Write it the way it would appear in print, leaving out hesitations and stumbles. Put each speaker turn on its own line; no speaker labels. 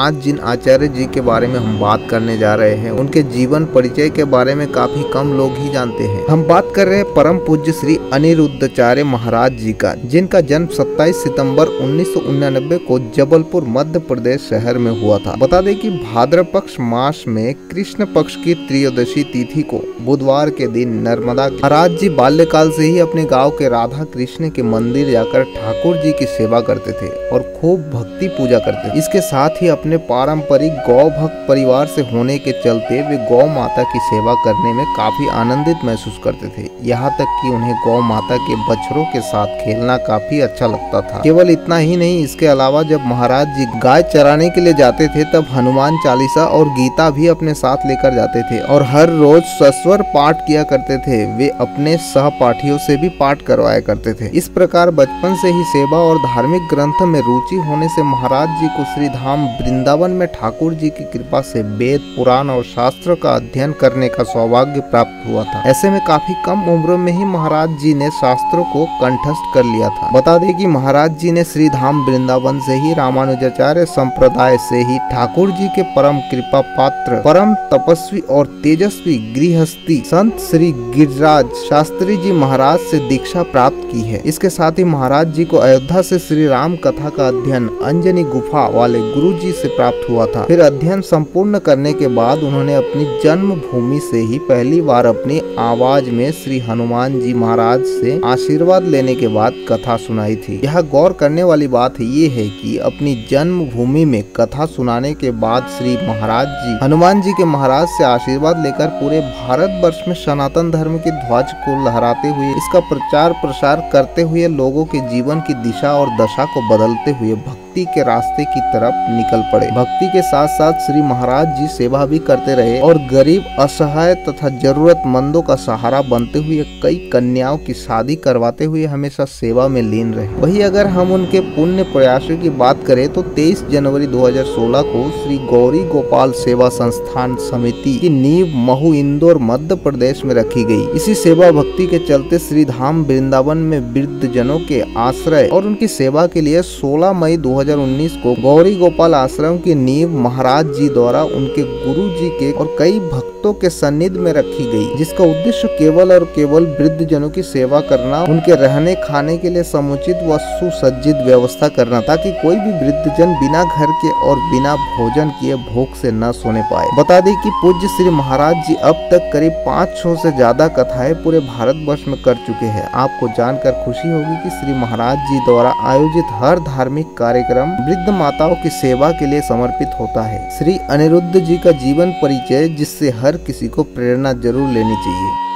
आज जिन आचार्य जी के बारे में हम बात करने जा रहे हैं उनके जीवन परिचय के बारे में काफी कम लोग ही जानते हैं। हम बात कर रहे हैं परम पूज्य श्री अनिरुद्धाचार्य महाराज जी का, जिनका जन्म 27 सितंबर 1999 को जबलपुर मध्य प्रदेश शहर में हुआ था। बता दें कि भाद्र पक्ष मास में कृष्ण पक्ष की त्रयोदशी तिथि को बुधवार के दिन नर्मदा महाराज जी बाल्यकाल से ही अपने गाँव के राधा कृष्ण के मंदिर जाकर ठाकुर जी की सेवा करते थे और खूब भक्ति पूजा करते थे। इसके साथ ही अपने पारंपरिक गौ भक्त परिवार से होने के चलते वे गौ माता की सेवा करने में काफी आनंदित महसूस करते थे। यहाँ तक कि उन्हें गौ माता के बछड़ों के साथ खेलना काफी अच्छा लगता था। केवल इतना ही नहीं, इसके अलावा जब महाराज जी गाय चराने के लिए जाते थे तब हनुमान चालीसा और गीता भी अपने साथ लेकर जाते थे और हर रोज सस्वर पाठ किया करते थे। वे अपने सहपाठियों से भी पाठ करवाया करते थे। इस प्रकार बचपन से ही सेवा और धार्मिक ग्रंथ में रुचि होने से महाराज जी को श्री धाम वृंदावन में ठाकुर जी की कृपा से वेद पुराण और शास्त्र का अध्ययन करने का सौभाग्य प्राप्त हुआ था। ऐसे में काफी कम उम्र में ही महाराज जी ने शास्त्रों को कंठस्थ कर लिया था। बता दें कि महाराज जी ने श्री धाम वृंदावन से ही रामानुजाचार्य संप्रदाय से ही ठाकुर जी के परम कृपा पात्र परम तपस्वी और तेजस्वी गृहस्थी संत श्री गिरिराज शास्त्री जी महाराज से दीक्षा प्राप्त की है। इसके साथ ही महाराज जी को अयोध्या से श्री राम कथा का अध्ययन अंजनी गुफा वाले गुरु जी से प्राप्त हुआ था। फिर अध्ययन संपूर्ण करने के बाद उन्होंने अपनी जन्म भूमि से ही पहली बार अपनी आवाज में श्री हनुमान जी महाराज से आशीर्वाद लेने के बाद कथा सुनाई थी। यह गौर करने वाली बात ये है कि अपनी जन्म भूमि में कथा सुनाने के बाद श्री महाराज जी हनुमान जी के महाराज से आशीर्वाद लेकर पूरे भारत वर्ष में सनातन धर्म की ध्वज को लहराते हुए इसका प्रचार प्रसार करते हुए लोगों के जीवन की दिशा और दशा को बदलते हुए भक्ति के रास्ते की तरफ निकल पड़े। भक्ति के साथ साथ श्री महाराज जी सेवा भी करते रहे और गरीब असहाय तथा जरूरतमंदों का सहारा बनते हुए कई कन्याओं की शादी करवाते हुए हमेशा सेवा में लीन रहे। वही अगर हम उनके पुण्य प्रयासों की बात करें तो 23 जनवरी 2016 को श्री गौरी गोपाल सेवा संस्थान समिति की नींव महू इंदौर मध्य प्रदेश में रखी गई। इसी सेवा भक्ति के चलते श्री धाम वृंदावन में वृद्ध जनों के आश्रय और उनकी सेवा के लिए 16 मई 2019 को गौरी गोपाल आश्रम की नींव महाराज जी द्वारा उनके गुरु जी के और कई भक्तों के सन्निध में रखी गई, जिसका उद्देश्य केवल और केवल वृद्ध जनों की सेवा करना, उनके रहने खाने के लिए समुचित व सुसज्जित व्यवस्था करना ताकि कोई भी वृद्ध जन बिना घर के और बिना भोजन किए भूख से न सोने पाए। बता दें कि पूज्य श्री महाराज जी अब तक करीब 500 से ज्यादा कथाएं पूरे भारतवर्ष में कर चुके हैं। आपको जानकर खुशी होगी कि श्री महाराज जी द्वारा आयोजित हर धार्मिक कार्यक्रम वृद्ध माताओं की सेवा के लिए समर्पित होता है। श्री अनिरुद्ध जी का जीवन परिचय जिससे हर किसी को प्रेरणा जरूर लेनी चाहिए।